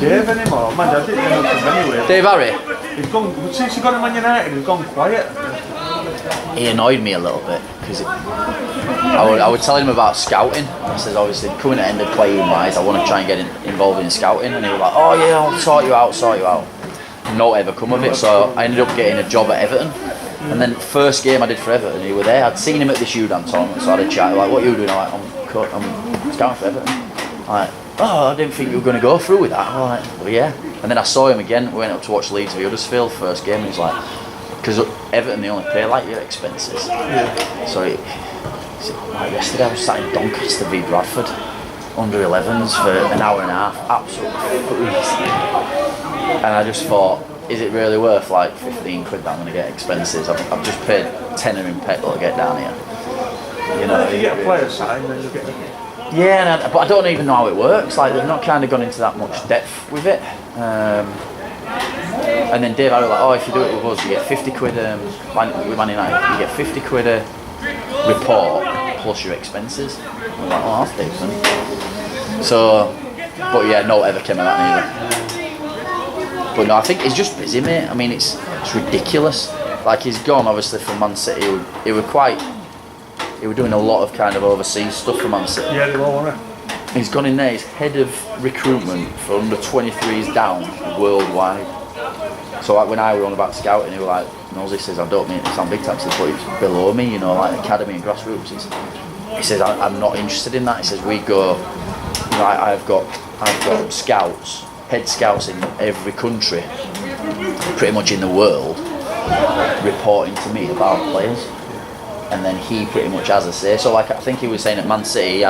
Dave anymore. Man, I didn't know him anyway. Dave Harry? He's gone, since he got to Man United, he's gone quiet. He annoyed me a little bit because I would tell him about scouting. I said, obviously, coming at end of playing wise, I want to try and get involved in scouting. And he was like, oh yeah, I'll sort you out. No ever come of it, so I ended up getting a job at Everton. And then first game I did for Everton, he was there. I'd seen him at this U-Dan tournament, so I had a chat. Like, what are you doing? I'm like, I'm scouting for Everton. I'm like, oh, I didn't think you were going to go through with that. I'm like, well, yeah. And then I saw him again. We went up to watch Leeds v Huddersfield first game. And he's like, because Everton they only pay like your expenses. Yeah. So like yesterday I was sat in Doncaster v Bradford under 11s for an hour and a half, absolutely freezing. And I just thought, is it really worth like 15 quid that I'm going to get expenses? I've just paid tenner in petrol to get down here. You know, you get a player signed, then you get. Yeah, but I don't even know how it works. Like they've not kind of gone into that much depth with it. And then Dave, I was like, oh, if you do it with us, you get 50 quid. With Man United, you get 50 quid a report plus your expenses. I was like, oh, that's decent. So, but yeah, no ever came of that neither. But no, I think he's just busy, mate. I mean, it's ridiculous. Like he's gone obviously from Man City. He were doing a lot of kind of overseas stuff for Man City. Yeah, they were, weren't they? He's gone in there. He's head of recruitment for under 23s down worldwide. So like when I were on about scouting, he was like, Nosey says, I don't mean to sound big time, but it's below me, you know, like academy and grassroots. He says, I'm not interested in that. He says, we go, you know, I've got scouts, head scouts in every country, pretty much in the world, reporting to me about players. And then he pretty much has a say. So like I think he was saying at Man City,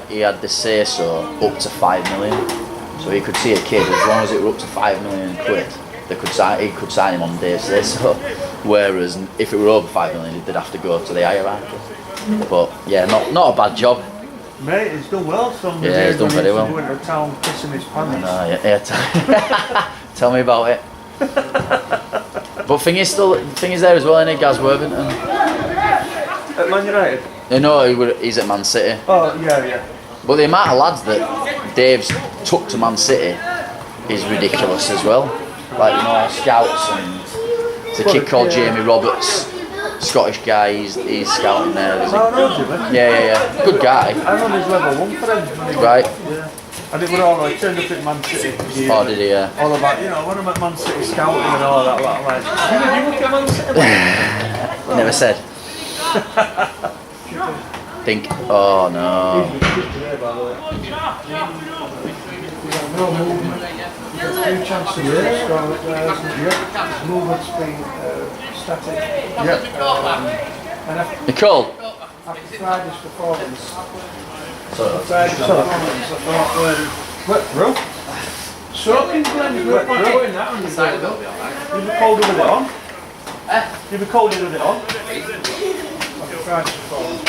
he had the say so up to 5 million. So he could see a kid, as long as it were up to 5 million quid, he could sign him on Dave's say so. Whereas if it were over 5 million, they'd have to go to the hierarchy. But yeah, not a bad job. Mate, he's done well. Yeah, he's done very well. He went to town kissing his pants. Tell me about it. But thing is there as well, isn't it, Gaz Worthington? At Man United? No, he's at Man City. Oh, yeah. But the amount of lads that Dave's took to Man City is ridiculous as well. Like, you know, scouts, and there's a kid called Jamie Roberts, Scottish guy, he's scouting there. Yeah. Good guy. I run his level 1 for him. Right. Yeah. And it was all like, turned up at Man City. Oh, did he? Yeah. All about, you know, when I'm at Man City scouting and all that, I'm like, did you look at Man City? Never said. Think, oh no. No movement. You've got 3 chances to win. Movement's been static. Nicole. After Friday's performance, I thought, wet bro. Soaking blend, wet bro. You'd be cold with it on. You'd be cold with it on. After Friday's performance.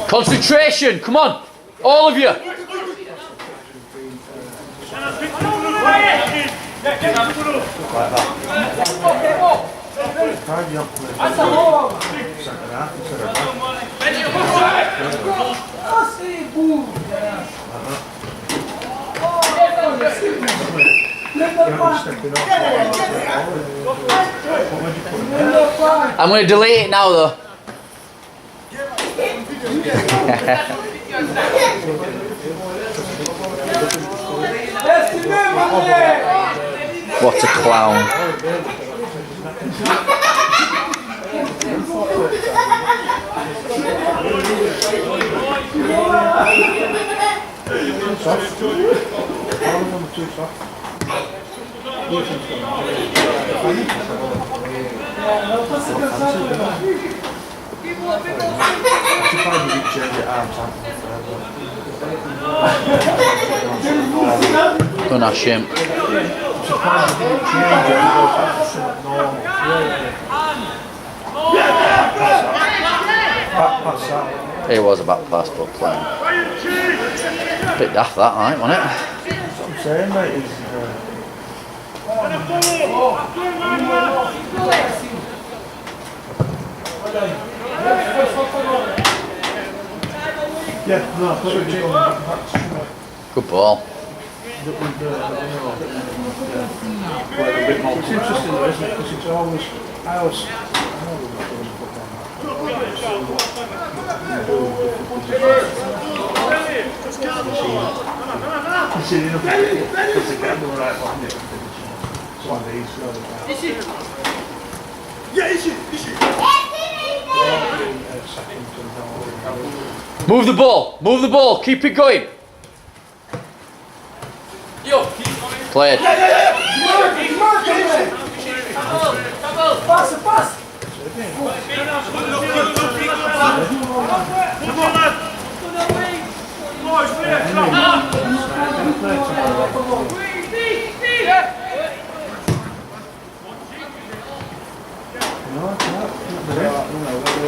Concentration, come on, all of you. I'm going to delete it now though. What a clown. Don't ask him. It was a back pass, but playing. Bit daft that night, wasn't it? That's what I'm saying, mate. Yeah, no, I thought it was going back to Good ball. It's interesting though, isn't it? Because it's always, I always Move the ball. Move the ball. Keep it going. Play it.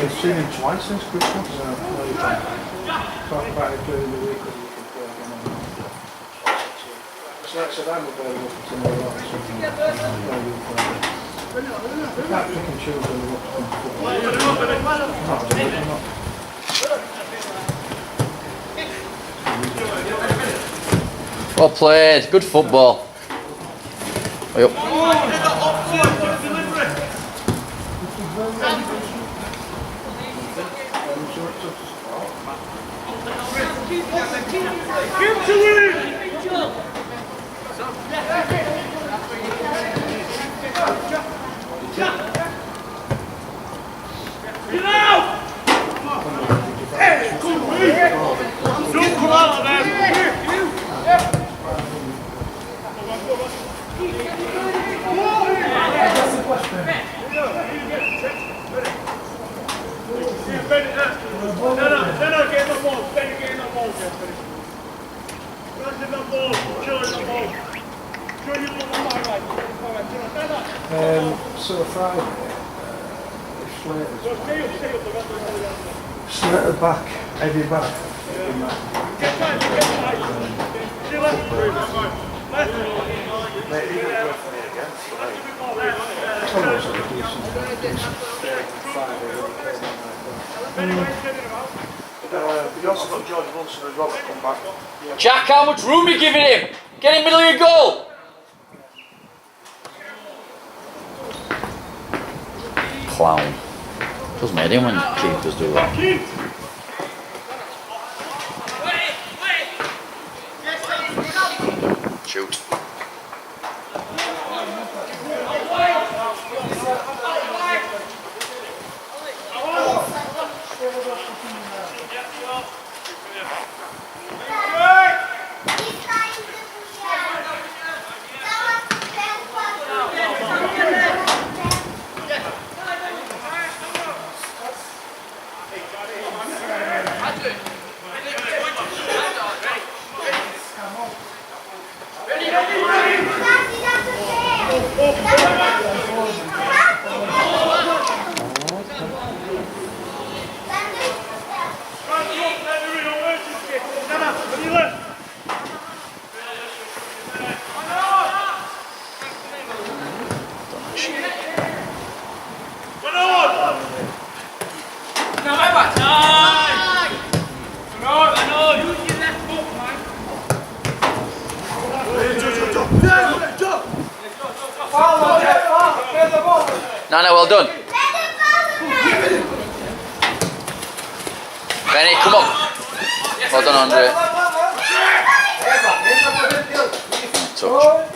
We've seen him twice since Christmas. Talk about it during the week because we can play again. So I said I'm available for tomorrow. I can't pick and choose when we want to come to football. Well played. Good football. Yep. So Friday, Slater back, Eddie back. We also got George Wilson and Robert come back. Jack, how much room are you giving him? Get in the middle of your goal. Clown. Doesn't matter when keepers do that. Shoot. No, well done. Benny, come on. Well done, Andre. Touch.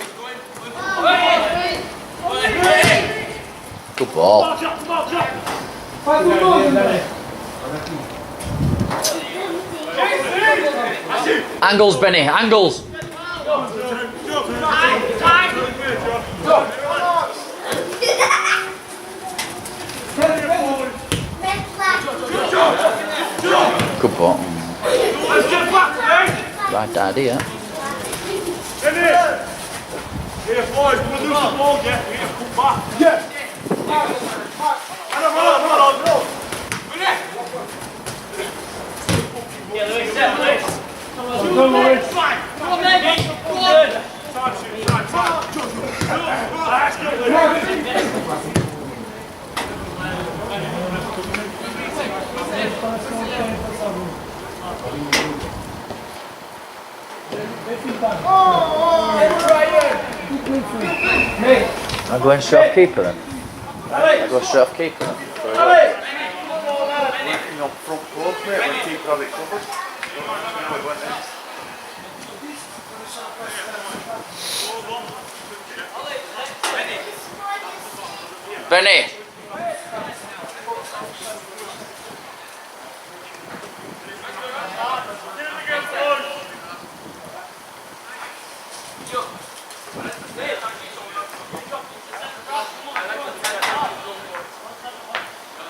Good ball. Angles, Benny, angles. Good ball. Right idea. Here, boys, we'll do some more, yeah? We need to come back. Yeah. Come on, I'm going straight off keeper then. I go straight off keeper then. Working on front post, mate, when keeper have it covered. Benny.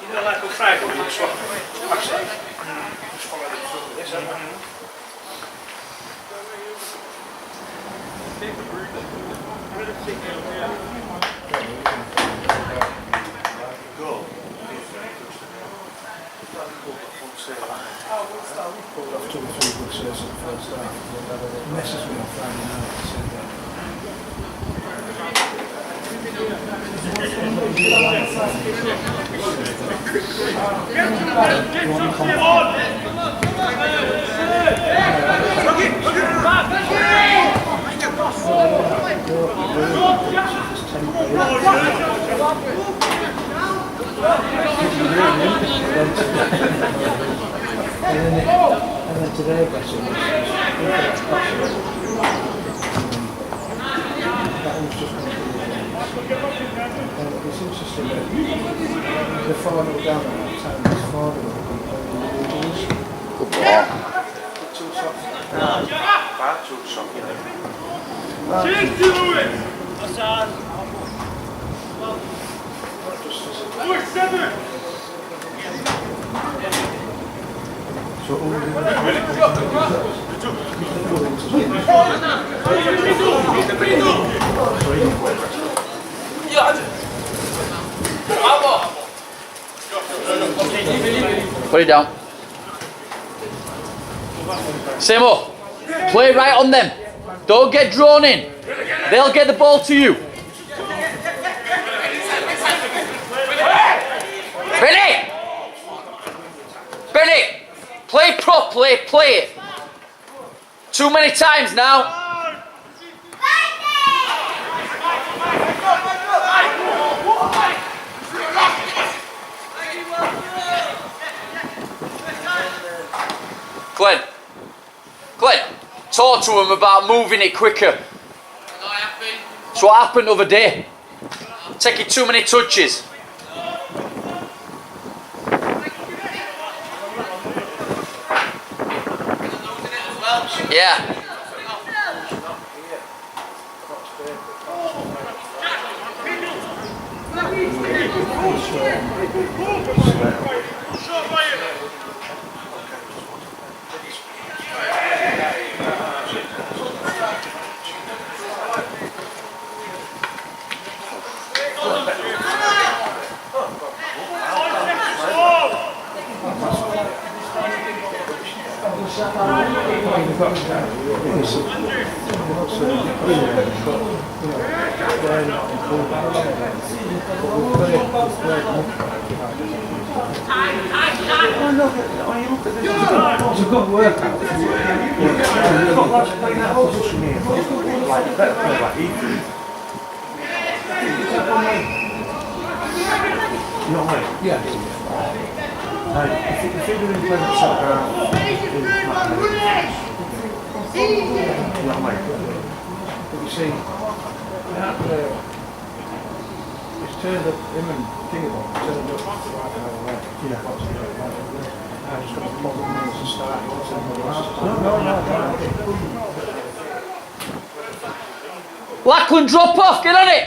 You know, like on Friday, we just want to pass it. Just follow the front of this, haven't we? Go. Pulled off 2 or 3 good saves at the first half. Messes me on Friday night. And then today, basically, that was just it's interesting that the final down at that time was final Good ball. too soft. Far too soft, you know. Cheers to it! Push 7! So all Put it down. Simo, play right on them. Don't get drawn in. They'll get the ball to you. Benny! Benny! Play properly, play it. Too many times now. Glenn, talk to him about moving it quicker. That's what happened the other day. Taking too many touches. Yeah. It's a good workout. You've got lads playing that whole position here. Like, better play like Ethan. You know what I mean? Yeah. If you're doing playing at centre half, you know what I mean? But you see, it's turned up, him and Kingball turned up right now away. Yeah. I just got to plug them in as a start. No. Lackland, drop off, get on it!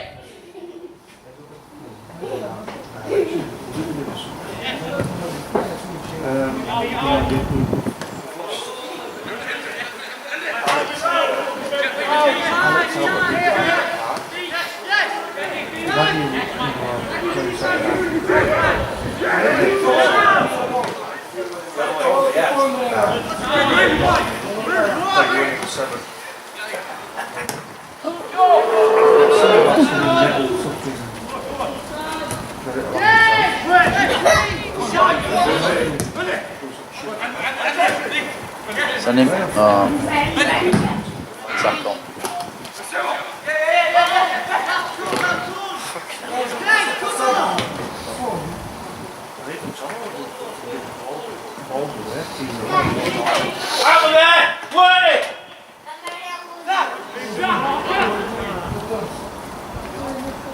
Send him. Tackle.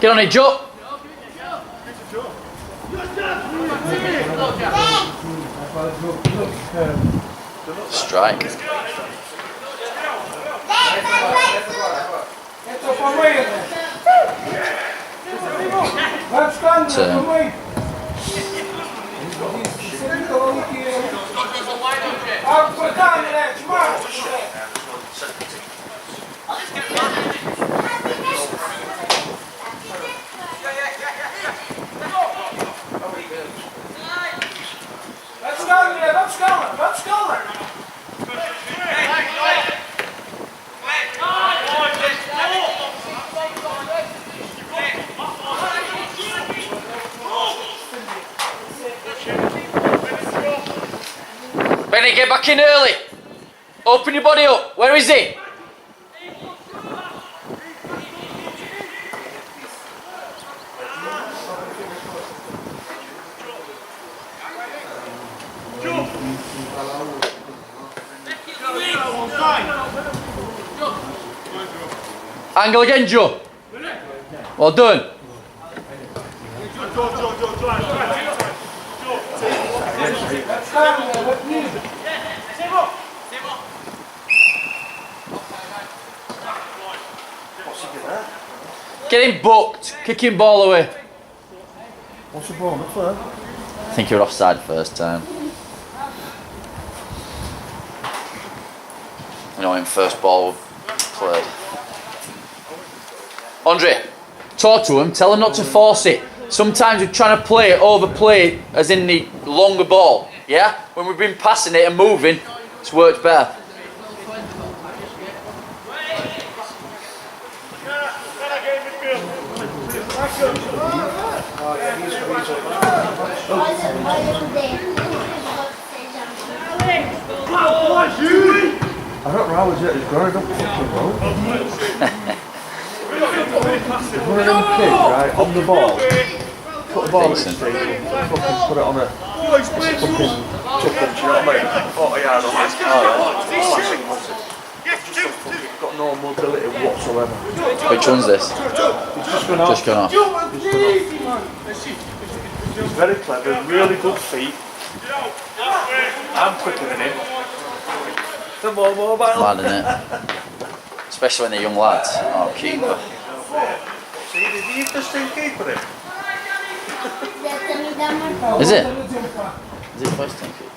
Get on it, Joe. Strike. Benny, get back in early. Open your body up. Where is he? Angle again, Joe. Well done. Get him booked. Kicking ball away. What's the ball for? I think you're offside first time. You know, in first ball played. Andre, talk to him. Tell him not to force it. Sometimes we're trying to play it, overplay it, as in the longer ball. Yeah? When we've been passing it and moving, it's worked better. I don't know how is it. He's growing up fucking well. He's running on the kick, right, on the ball. Put the ball in the street, fucking put it on a fucking tuck in, do you know what I mean? 40 yards on this. Classic muscle. Got no mobility whatsoever. Which one's this? He's just gone off. Just gone off. He's very clever, really good feet. I'm quicker than him. The more mobile. Mad, isn't it? Especially when they're young lads. Oh, keeper. See, did you just think keeper him? Is it? Is it first team keeper?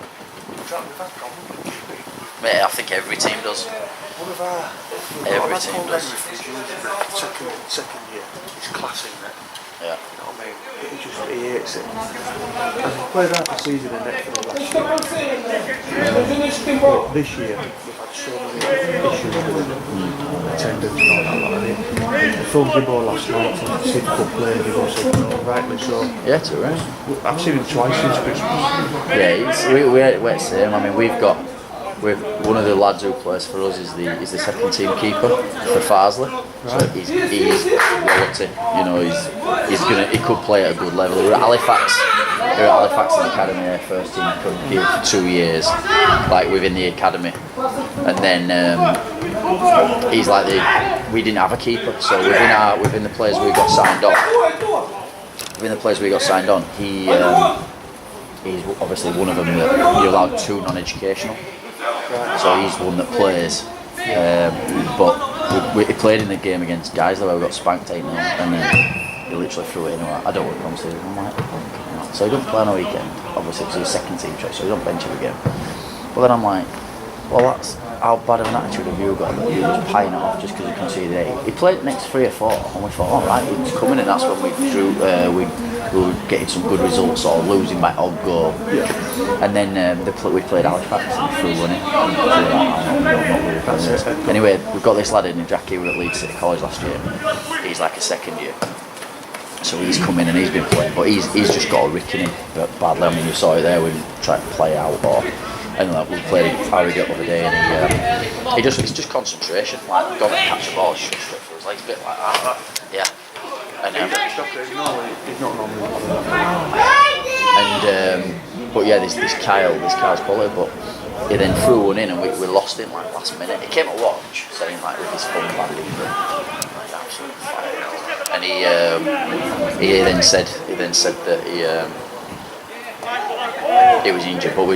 Mate, I think every team does. Every team does. Second year, he's classing it. Yeah. You know what I mean? He hates it. And he played half the season in it for the last year. But this year, we've had so many issues with attendance and all that. I filmed him all last night and Sid Cup playing, he goes, rightly so. Yeah, too right. I've seen him twice since Christmas. Yeah, we're the same. I mean, we've got one of the lads who plays for us is the second team keeper for Farsley. Right. So he's quality. You know, he could play at a good level. We were at Halifax in the academy, first team keeper for 2 years, like within the academy, and then he's like we didn't have a keeper, so within the players we got signed on, he's obviously one of them that you're allowed 2 non-educational. So he's one that plays, but he played in the game against guys where we got spanked 8-0, and then he literally threw it in. I don't want to come to. I'm like, oh, so he don't play on a weekend, obviously because he's second team choice, so he don't bench every game. But then I'm like, well, that's how bad of an attitude have you got that you was pieing it off just because you conceded 8. He played next 3 or 4, and we thought, all right, he's coming, and that's when we drew. We were getting some good results, or losing by odd goal. Yeah. And then we played Halifax and threw one in. Anyway, we've got this lad in Jackie, we were at Leeds City College last year. He's like a second year. So he's come in and he's been playing, but he's just got a rick in him badly. I mean, you saw it there when he tried to play out, and like we played Harrogate the other day, and it's just concentration. Like, don't catch a ball, shoot straight for his legs, a bit like that. Yeah. And but yeah, this Kyle's quality, but he then threw one in and we lost him like last minute. He came to watch, saying like with his phone landing, absolutely fine. And he then said that he was injured, but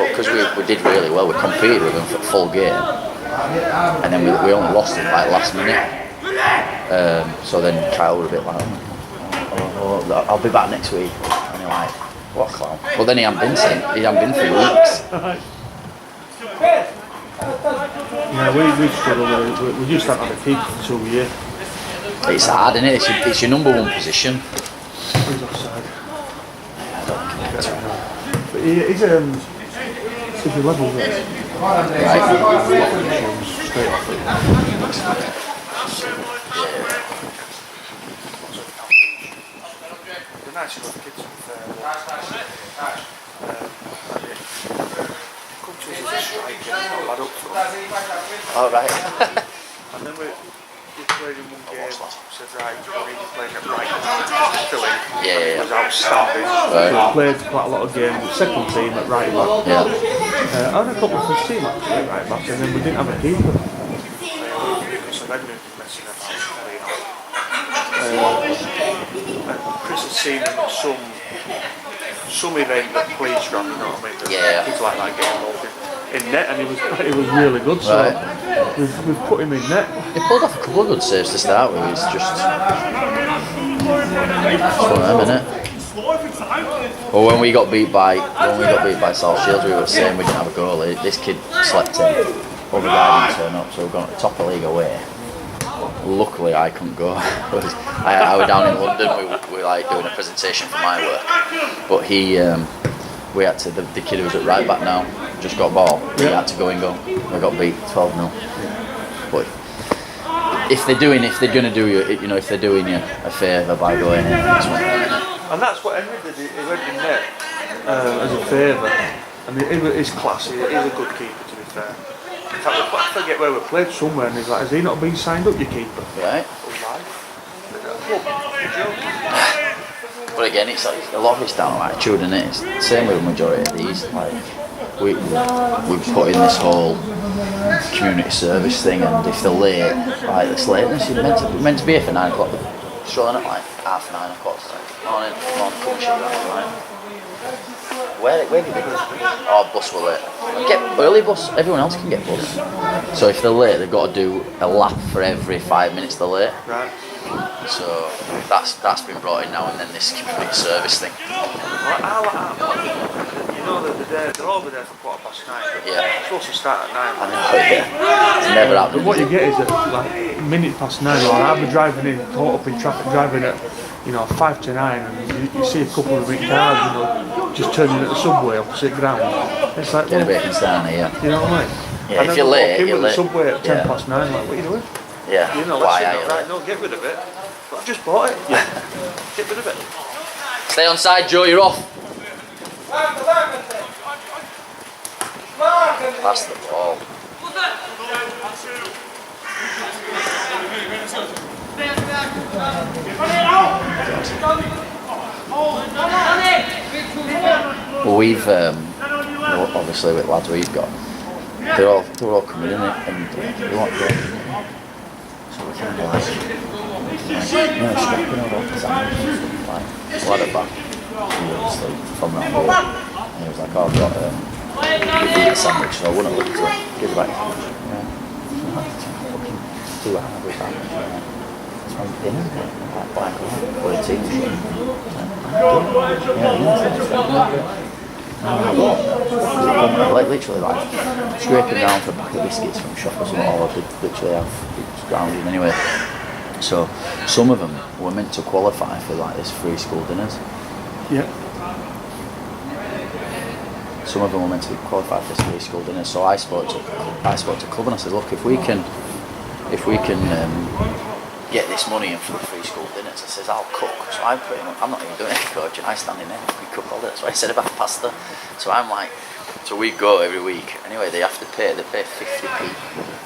because we did really well, we competed with him for full game, and then we only lost him like last minute. So then Kyle was a bit like, I'll be back next week, and you're like, what a clown. But then he hadn't been for weeks. Yeah, we struggle with it. We just haven't had a keeper for 2 years. It's hard, isn't it? It's your number one position. He's offside. But he's a level there. Right. Straight off it. They're nice enough kids to be fair. Come to us as a striker, lad up front. All right. And then we played in one game, said right, we need to play at right. Yeah. It was outstanding. Right. We played quite a lot of games, second team at right back. Yeah. I had a couple of first team actually at right back, and then we didn't have a keeper. So then we were messing about, and Chris has seen some event that police run, you know what I mean? Yeah. Kids like that get involved in net, and it was really good. So Right. we've put him in net. He pulled off a couple of good saves to start with. It's just one of them, innit? Well, when we got beat by South Shields, we were saying we didn't have a goalie. This kid slept in. Other guy didn't turn up, so we've gone to the top of the league away. Luckily, I couldn't go. I was down in London. We were like doing a presentation for my work, but we had to. The kid who was at right back now just got ball. He had to go and go. We got beat 12-0. But if they're gonna do you, if they're doing you a favour by going in, that's what. And that's what Henry did. He went in net as a favour, and he's classy. He's a good keeper, to be fair. In fact, I forget where we played somewhere, and he's like, "Has he not been signed up, your keeper?" Right. But again, it's like a lot of it's down to attitude, and it's the same with the majority of these. Like we put in this whole community service thing, and if they're late, like this lateness, you're meant to be here for 9 o'clock. Strolling at like 9:30. Morning, come and shoot that, right? Where do you go? Oh, bus were late. Get early bus. Everyone else can get bus. So if they're late, they've got to do a lap for every 5 minutes they're late. Right. So that's been brought in now, and then this community service thing. You know that they're over there for 9:15. Yeah. It's supposed to start at 9. I know, yeah. It's never happened. But what you get is at like 9:minute, or I'll be driving in, caught up in traffic, driving at 5 to 9, and you see a couple of big cars, just turning at the subway opposite ground. It's like, Get a bit concerned, yeah. you know what I mean? Yeah, if you're late, you're late. The subway at 9:10, like, what are you doing? Yeah. Why are you late? Right, no, get rid of it. But I've just bought it. Yeah. Get rid of it. Stay on side, Joe. You're off. Pass the ball. Well, we've obviously with lads we've got, they're all coming in it, and they want to go. So we're kind of like, scrapping over the side, like lad at back, he was like from round here, and he was like, oh, I've got a sandwich, so I wouldn't look to him, give it back, fucking 2 hours with that. Dinner, like black or a team shirt. Like literally like scraping down for a pack of biscuits from a shop or something, or they literally have grounding anyway. So some of them were meant to qualify for like this free school dinners. Yeah. Some of them were meant to qualify for this free school dinners. So I spoke to club and I said, look, if we can get this money in for the free school dinners, I says, I'll cook. So I'm not even doing any coaching, I stand in there, we cook all that. So I said about pasta. So I'm like, so we go every week. Anyway, they pay 50p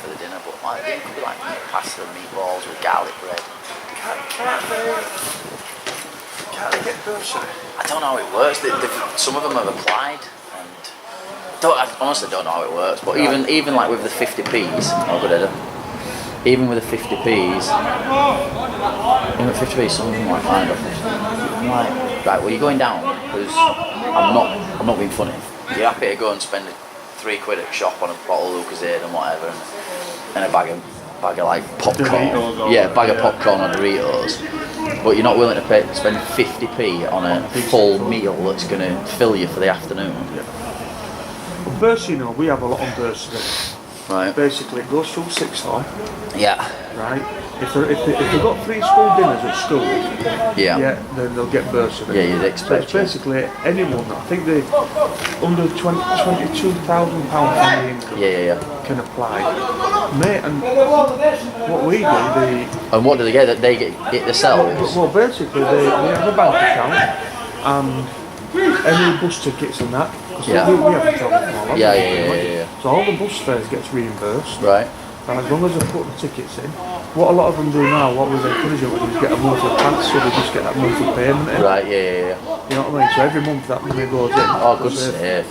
for the dinner, but like, it could be like pasta, meatballs with garlic bread. Can't they get bursary? I don't know how it works. Some of them have applied, and I honestly don't know how it works. But even like with the 50p's, how good are they? even with the 50p's, even with 50p's, some of them like kind of. I'm like, right, well, you're going down because I'm not being funny. You're happy to go and spend £3 at the shop on a bottle of Lucozade and whatever, and a bag of like popcorn. Yeah, a bag of popcorn or Doritos. But you're not willing to spend 50p on a full meal that's going to fill you for the afternoon. Yeah. Well, bursary, we have a lot on bursary. Right. Basically, it goes through sixth form. Yeah. Right. If they've got 3 school dinners at school, yeah, then they'll get bursary. Yeah, you'd expect. So it's basically anyone. I think they under £22,000 yeah, can apply. Mate, and what we do, and what do they get? That they get it themselves? Well, basically, they have a bank account and any bus tickets and that. Yeah. We have to travel from all over. Yeah. So all the bus fares gets reimbursed. Right. And as long as they put the tickets in, what a lot of them do now, what we encourage them to do is get a monthly pass, so they just get that monthly payment in. Right, yeah. You know what I mean? So every month that money goes in. Oh, good save.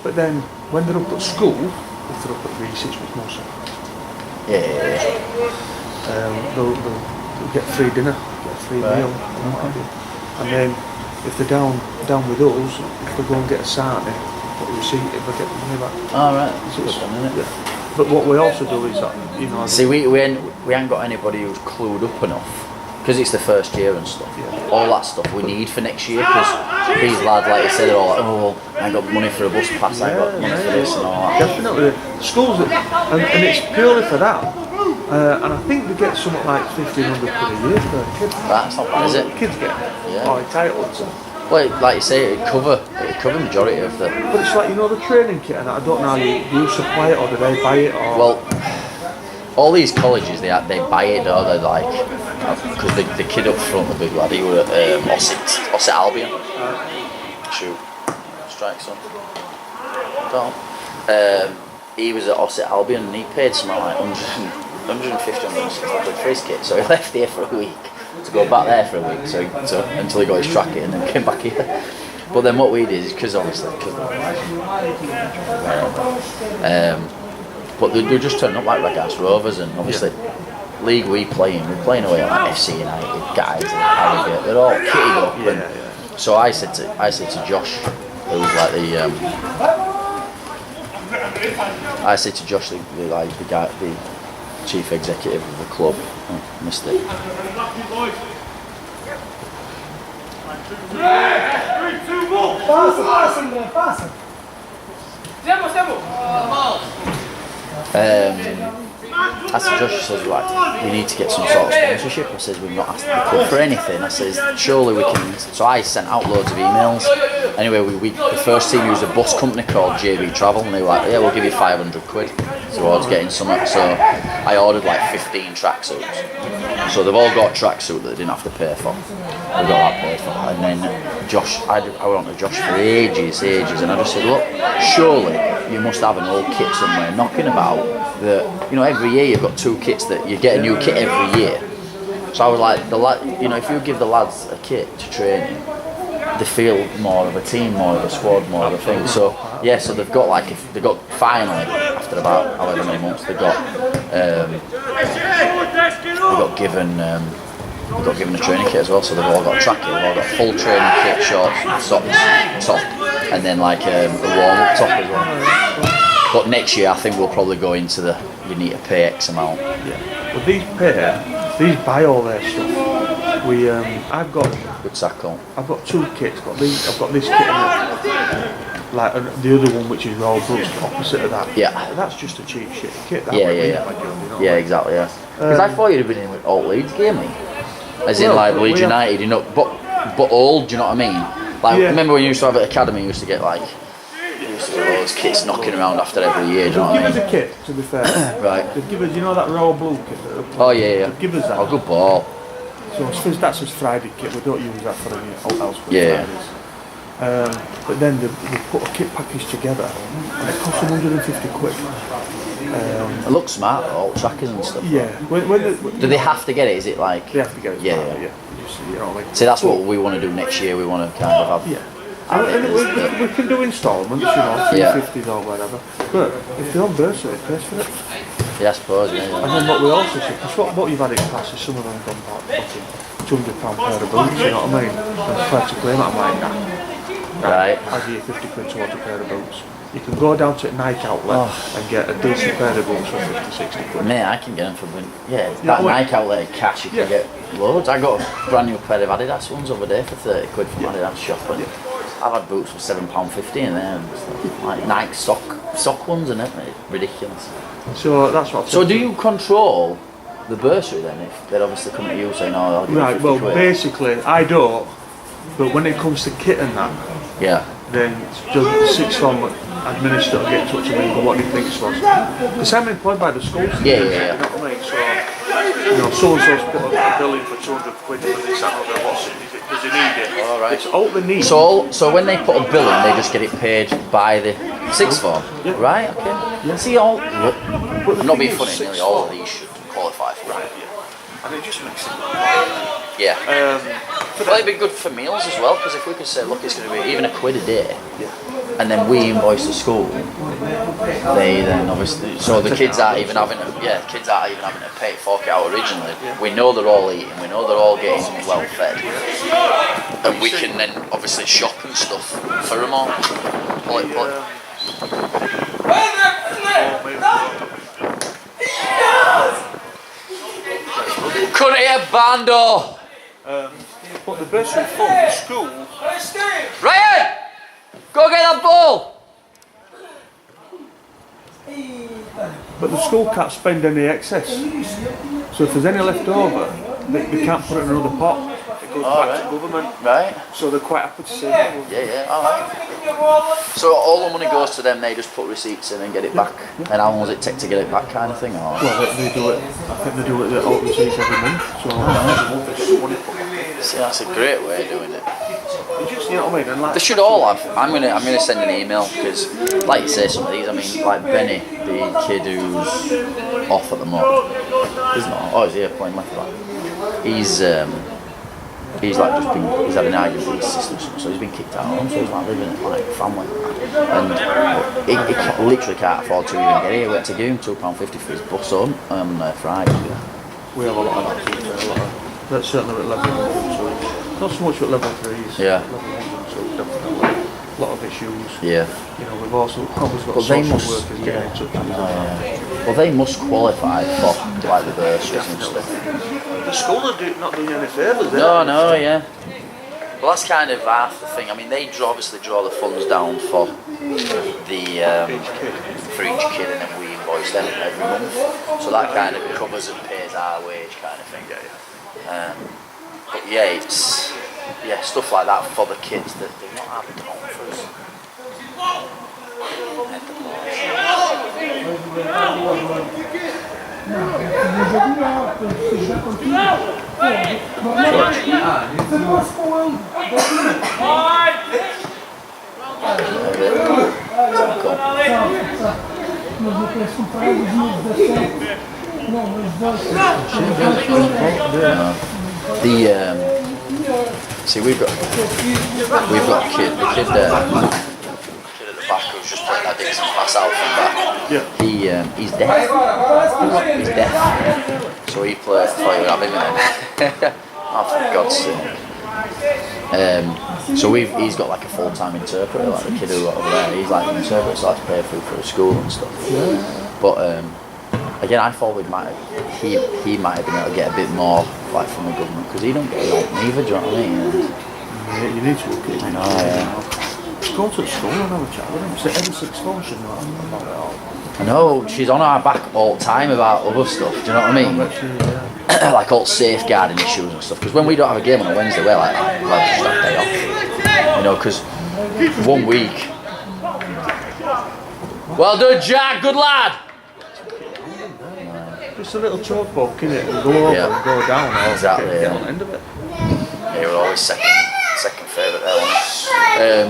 But then, when they're up at school, if they're up at research, which most of them, they'll get free dinner, get a free meal. And then, if they're down with us, if they go and get a sarnie, put a receipt, if they get the money back. Oh, right. That's good one, isn't it? Yeah. But what we also do is that, see, we ain't got anybody who's clued up enough, because it's the first year and stuff. Yeah. All that stuff we need for next year, because these lads, like you said, they're all like, oh, I ain't got money for a bus pass, I ain't got money for this and all that. Definitely. Schools, and it's purely for that. And I think they get something like £1,500 a year per kid. That's not bad, is it? Kids get entitled to. Well, like you say, it'd cover the majority of the. But it's like, the training kit, and I don't know, do you supply it or do they buy it? Or? Well, all these colleges they buy it, or they're like, because the kid up front, the big lad, he was at Ossett Albion. Shoot, strike son. Don't. He was at Ossett Albion and he paid something like 150 quid for his kit, so he left here for a week to go back there for a week, until he got his tracket and then came back here. But then what we did is but they just turned up like Regas Rovers, and obviously league we're playing away at like FC United guys and Harrogate, they're all kitted up. So I said to Josh, who was like the chief executive of the club, missed it. I said, Josh says, right, we need to get some sort of sponsorship. I says, we've not asked the club for anything. I says, surely we can. So I sent out loads of emails. Anyway, the first team used a bus company called JB Travel, and they were like, yeah, we'll give you 500 quid towards getting something. So I ordered like 15 tracksuits. So they've all got tracksuit that they didn't have to pay for. We got that paid for. And then Josh, I went on to Josh for ages, and I just said, look, surely you must have an old kit somewhere knocking about that, every year you've got 2 kits that you get a new kit every year. So I was like, if you give the lads a kit to training, they feel more of a team, more of a squad, more of a thing. So so they've got finally, after about however many months, they got given a training kit as well. So they've all got a track kit, they've all got a full training kit, shorts, socks, top, and then like a warm-up top as well. But next year I think we'll probably go into you need to pay X amount. Yeah. Well, these buy all their stuff. I've got good tackle. I've got 2 kits. I've got this kit and the other one which is roll brushed opposite of that. Yeah. That's just a cheap shit kit. Yeah, exactly. Yeah. Because I thought you'd have been in with old Leeds game, as in like Leeds United, but old. Do you know what I mean? Like remember when you used to have at academy, you used to get all those kits knocking around after every year. Do you know what I mean? Give us a kit, to be fair. Right. They've given us, that royal blue kit. Oh yeah. They've given us that. Oh, good ball. So that's his Friday kit. We don't use that for anything else. Fridays. But then they put a kit package together, and it costs them 150 quid. It looks smart, all trackers and stuff. Yeah. Do they have to get it? Is it like? They have to get it. Yeah. See, that's what we want to do next year. We want to kind of have. Yeah. We can do instalments, 350s or whatever. But if they're on bursary, it pays for it. Yeah, I suppose, yeah. And then what we also see, because what you've had in the past is some of them have gone about fucking £200 pair of boots, you know what I mean? And tried to claim it, I'm like, nah. Right. I'll give you 50 quid towards a pair of boots. You can go down to a Nike outlet and get a decent pair of boots for 50, 60 quid. Mate, I can get them for that Nike outlet cash. You can get loads. I got a brand new pair of Adidas ones over there for 30 quid from Adidas shop. And I've had boots for £7.50 in there, and stuff. Like Nike sock ones, and it ridiculous. So that's what. So do you control the bursary then? If they're obviously coming to you saying, "Oh, I'll give you 50 well, quid. basically, I don't. But when it comes to kit and that, then the sixth form administrator will get in touch with me and what he thinks was. Because I'm employed by the school. Yeah. You know what I mean? So, so-and-so's put a bill in for 200 quid for this and other. What's it? Does he need it? All right. It's all they need. So when they put a bill in, they just get it paid by the sixth form, right? Okay. Yeah. See, I'm not being funny. Nearly all of these should qualify for it. And it just makes it. Yeah. Well, it'd be good for meals as well, because if we could say, look, it's going to be even £1 a day, and then we invoice the school, they then obviously, so the kids aren't even having to, pay it fork out originally. We know they're all eating, we know they're all getting well fed, and we can then obviously shop and stuff for them all. Couldn't hear Bando! But the bursary fund, the school. Ryan! Go get that ball! But the school can't spend any excess. So if there's any left over, they can't put it in another pot. It goes back to government. Right. So they're quite happy to say Yeah, alright. So all the money goes to them, they just put receipts in and get it back. And how long does it take to get it back, kind of thing? Or? Well, they do it. I think they do it at all receipts every month. So money put back in. See, that's a great way of doing it. You know what I mean? And like, They should all have. I'm gonna send an email because, like you say, some of these. I mean, like Benny, the kid who's off at the moment. He's not. Oh, he's here playing left back. He's like just been. He's had an argument with his sister, so he's been kicked out of home. So he's like living like family, and he literally can't afford to even get here. We had to give him £2.50 for his bus home on Friday. we have a lot of that. That's certainly at level 1 and 2. Not so much at level 3s. Yeah. Level 1 and 2, definitely. A lot of issues. Yeah. You know, we've also probably got Well, they social must. workers getting in touch with us. Well, they must qualify for like the bursaries and stuff. The school are not doing any favours. No, yeah. Well, that's kind of half the thing. I mean, they obviously draw the funds down for the for each kid, and then we invoice them every month. So that kind of covers and pays our wage, kind of thing. But yeah, it's stuff like that for the kids that they're not having home for us. See, we've got a kid. The kid at the back who's just playing that Dixon pass out from back. Yeah. He's deaf. He's deaf. So he plays. I thought you would have him in. Oh, for God's sake. So he's got like a full-time interpreter, like the kid who got over there. He's like an interpreter, so I have to pay for his school and stuff. Yeah. But again, I thought he might have been able to get a bit more like from the government, because he don't get a lot neither, do you know what I mean? Yeah, you need to look at it. I know, yeah. Go to the school and have a chat with him. So every sixth form should know about it all. I know, she's on our back all the time about other stuff, do you know what I mean? Like all safeguarding issues and stuff, because when we don't have a game on a Wednesday, we're like, well, just that day off. You know, because 1 week. Well done, Jack, good lad! Just a little choke poke, innit? And go over and go down. Exactly, get on the end of it. They were always second favourite there, weren't they?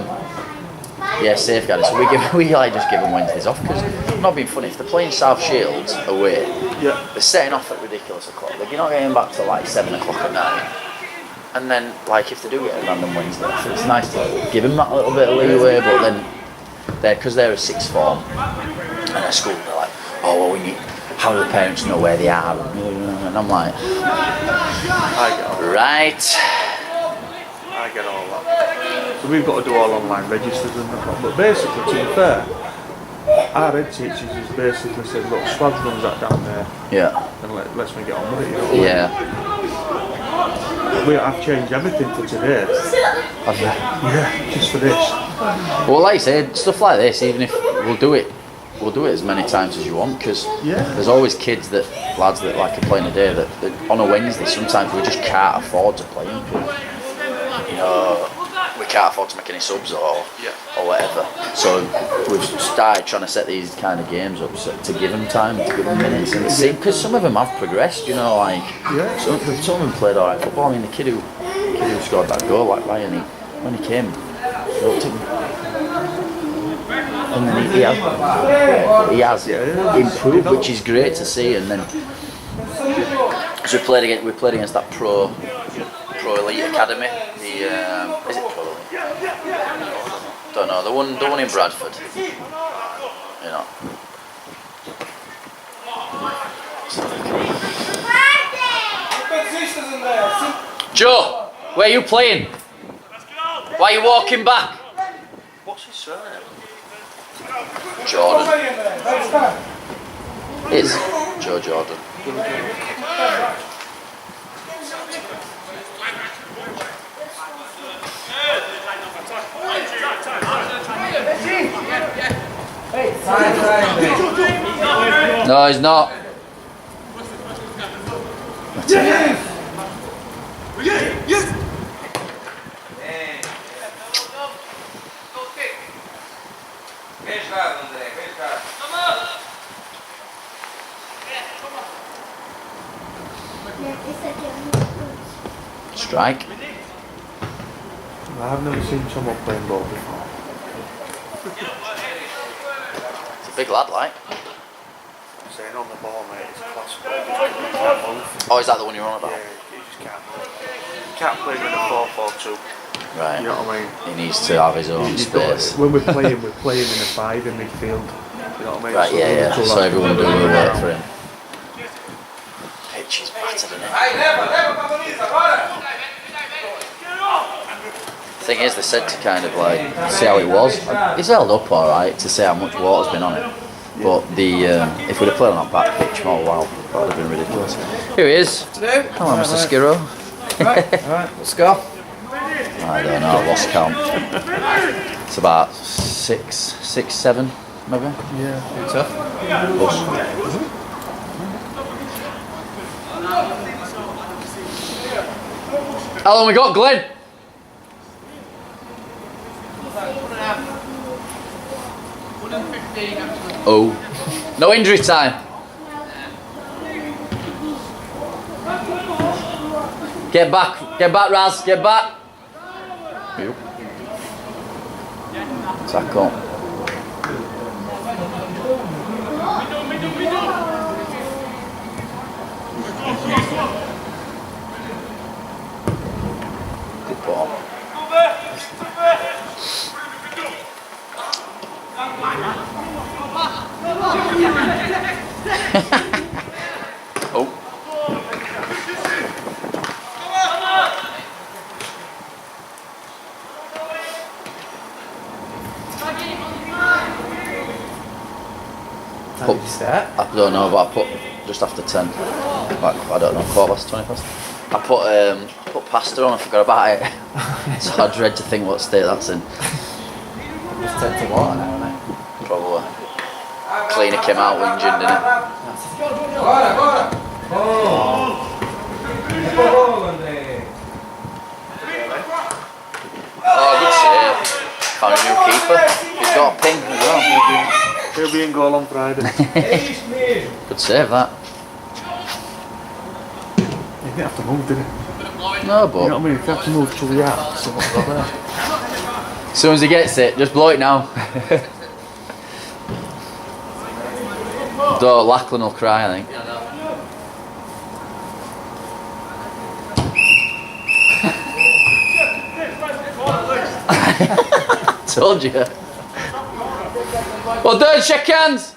Yeah, safeguarding. So we just give them Wednesdays off, because I'm not being funny. If they're playing South Shields away, they're setting off at ridiculous o'clock. Like, you're not getting back till like 7 o'clock at night. And then, like, if they do get a random Wednesday off, it's nice to give them that little bit of leeway. But then, because they're a sixth form and at school, they're like, oh well, we need how do the parents know where they are? And I'm like, I get all that. right. I get all that. So we've got to do all online registers and that. But basically, to be fair, our head teachers has basically said, look, Swag runs that down there. Yeah. And let's me get on with it, you know what I mean? Yeah. I've changed everything for today. Have you? Yeah, just for this. Well, like I said, stuff like this, even if we'll do it as many times as you want, because there's always lads that like to play in a day that on a Wednesday sometimes we just can't afford to play them. You know, we can't afford to make any subs or whatever. So we've started trying to set these kind of games up to give them time, to give them minutes, and see, because some of them have progressed. You know, like some of them played alright football. I mean, the kid who scored that goal, like Ryan, when he came, he looked at him. And then he has improved, which is great to see. And then so we played against that pro elite academy. Is it pro elite? Don't know. The one in Bradford. You know. Joe, where are you playing? Why are you walking back? What's his surname? Jordan. It's Joe Jordan. No, he's not. That's it. Strike. I've never seen someone playing ball before. It's a big lad, like. Saying on the ball, mate, it's a class ball. You can't move. Oh, is that the one you're on about? Yeah, you just can't move. You can't play with a 4-4-2. Right. You know what I mean? He needs to have his own You've got- space. when we're playing in a 5 in midfield. You know what I mean? Right, So yeah. until So that's everyone moving doing the work around. for him. Pitch is battered, isn't it? Thing is, they said to kind of like see how it was. It's held up all right to say how much water's been on it. But the if we'd have played on that back pitch, oh wow, that would have been ridiculous. Here he is. Hello, Mr. Skirrow. Alright, let's go. I don't know, I've lost count. It's about 6, 7, maybe. Yeah. Good tough. Plus. How long we got, Glenn? Oh, no injury time. Get back, Raz, get back. Yep. Tack on. Good ball. Oh. How did you start? I don't know, but I put just after 10. Like, I don't know, 20 past. I put pasta on, I forgot about it. So I dread to think what state that's in. Just take to water now, mate. Probably. Cleaner came out whinging, didn't it? Oh, good save. Found a new keeper. He's got a ping as well. He'll be in goal on Friday. Good save that. He didn't have to move, did he? No, You but know what I mean? If you have to move to the out, someone's got there. as soon as he gets it, just blow it now. Though Lachlan will cry, I think. Told you. Well done, shake hands.